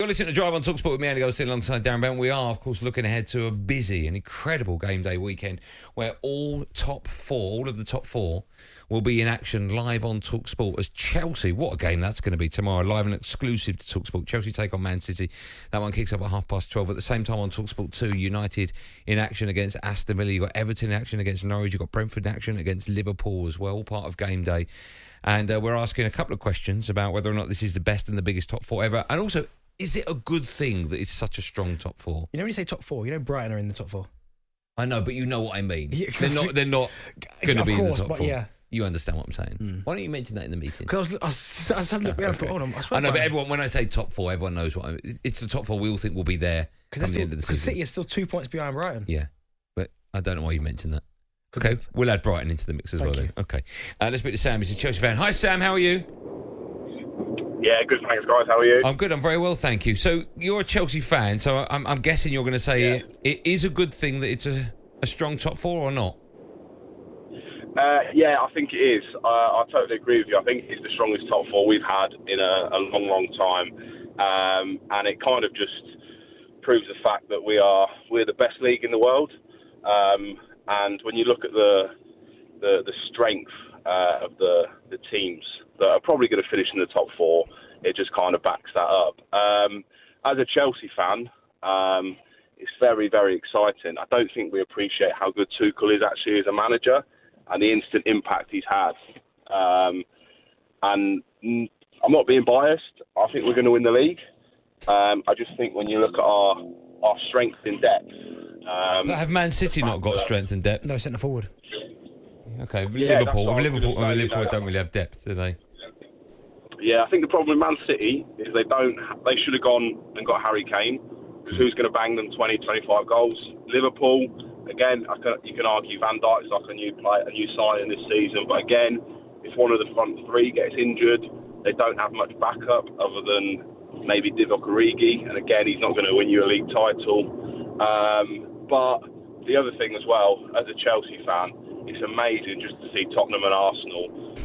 You're listening to Drive on talkSPORT with me, Andy Goldstein, alongside Darren Bent. We are, of course, looking ahead to a busy and incredible game day weekend where all of the top four, will be in action live on talkSPORT as Chelsea. What a game that's going to be tomorrow, live and exclusive to talkSPORT. Chelsea take on Man City. That one kicks up at 12:30. At the same time on talkSPORT 2, United in action against Aston Villa. You've got Everton in action against Norwich. You've got Brentford in action against Liverpool as well, part of game day. And we're asking a couple of questions about whether or not this is the best and the biggest top four ever. And also, is it a good thing that it's such a strong top four? You know when you say top four, you know Brighton are in the top four. I know, but you know what I mean. Yeah, they're not going to be in the top four. Yeah. You understand what I'm saying. Why don't you mention that in the meeting? Because I was having a look. I thought, hold on. I know, but everyone, when I say top four, everyone knows what I mean. It's the top four we all think will be there come the end of the season. Because City is still 2 points behind Brighton. Yeah, but I don't know why you mentioned that. Okay, we'll add Brighton into the mix as well then. Okay, let's speak to Sam. He's a Chelsea fan. Hi, Sam. How are you? Yeah, good, thanks, guys. How are you? I'm good. I'm very well, thank you. So you're a Chelsea fan, so I'm guessing you're going to say it is a good thing that it's a strong top four or not? Yeah, I think it is. I totally agree with you. I think it's the strongest top four we've had in a long, long time, and it kind of just proves the fact that we're the best league in the world. And when you look at the strength of the teams that are probably going to finish in the top four, it just kind of backs that up. As a Chelsea fan, it's very, very exciting. I don't think we appreciate how good Tuchel is actually as a manager and the instant impact he's had. And I'm not being biased. I think we're going to win the league. I just think when you look at our strength in depth... have Man City not got strength and depth? No, centre forward. Okay, Liverpool don't really have depth, do they? Yeah, I think the problem with Man City is they should have gone and got Harry Kane, because who's going to bang them 20, 25 goals? Liverpool, again, you can argue Van Dijk's like a new signing this season, but again, if one of the front three gets injured, they don't have much backup other than maybe Divock Origi, and again, he's not going to win you a league title. But the other thing as well, as a Chelsea fan, it's amazing just to see Tottenham and Arsenal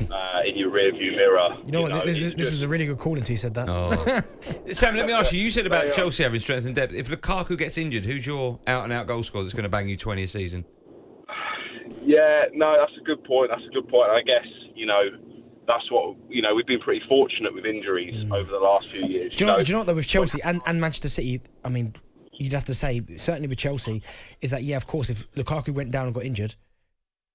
in your rearview mirror. You know what? This was a really good call until you said that. Oh. Sam, let me ask you. You said about Chelsea having strength and depth. If Lukaku gets injured, who's your out-and-out goal scorer that's going to bang you 20 a season? Yeah, no, that's a good point. I guess, that's what, we've been pretty fortunate with injuries over the last few years. Do you know what, though, with Chelsea and Manchester City, I mean, you'd have to say, certainly with Chelsea, is that, yeah, of course, if Lukaku went down and got injured,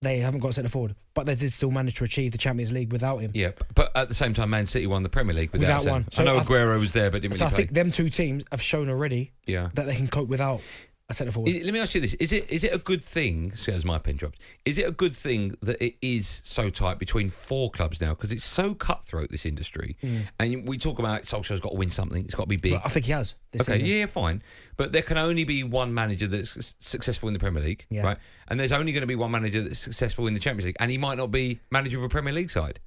they haven't got centre forward, but they did still manage to achieve the Champions League without him. Yeah, but at the same time, Man City won the Premier League without one. So I know Aguero was there, but didn't really play. I think them two teams have shown already that they can cope without a centre forward. Let me ask you this: Is it a good thing? As my pen dropped, is it a good thing that it is so tight between four clubs now? Because it's so cutthroat, this industry, and we talk about Solskjaer's got to win something; it's got to be big. Well, I think he has. This season. Yeah, fine, but there can only be one manager that's successful in the Premier League, right? And there's only going to be one manager that's successful in the Champions League, and he might not be manager of a Premier League side.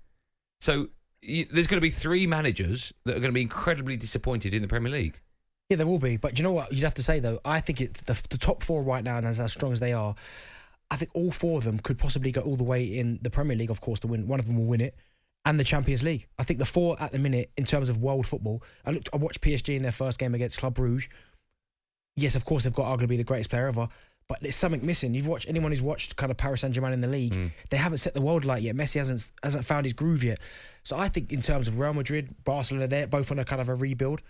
So there's going to be three managers that are going to be incredibly disappointed in the Premier League. Yeah, there will be. But you know what? You'd have to say, though, I think it's the top four right now, and as strong as they are, I think all four of them could possibly go all the way in the Premier League, of course, to win. One of them will win it, and the Champions League. I think the four at the minute, in terms of world football, I watched PSG in their first game against Club Brugge. Yes, of course, they've got arguably the greatest player ever, but there's something missing. You've watched anyone who's watched kind of Paris Saint-Germain in the league, they haven't set the world light yet. Messi hasn't found his groove yet. So I think in terms of Real Madrid, Barcelona, they're both on a kind of a rebuild.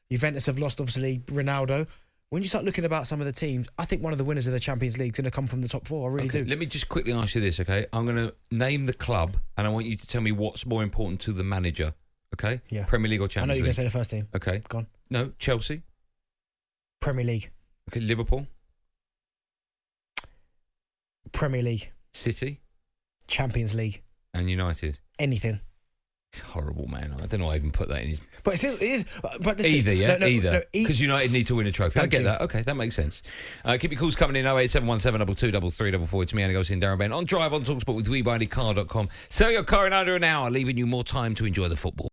Juventus have lost, obviously, Ronaldo. When you start looking about some of the teams, I think one of the winners of the Champions League is going to come from the top four. I really do. Let me just quickly ask you this, okay? I'm going to name the club, and I want you to tell me what's more important to the manager, okay? Yeah. Premier League or Champions League? I know you're going to say the first team. Okay. Go on. No, Chelsea. Premier League. Okay, Liverpool. Premier League. City. Champions League. And United. Anything. It's horrible, man. I don't know why I even put that in his... But it is. But either, yeah? Either. Because United need to win a trophy. I get you. that. Okay, that makes sense. Keep your calls coming in 08717 223344 to me, Andy Goldstein, Darren Ben. On Drive on talkSPORT with WeBuyAnyCar.com. Sell your car in under an hour, leaving you more time to enjoy the football.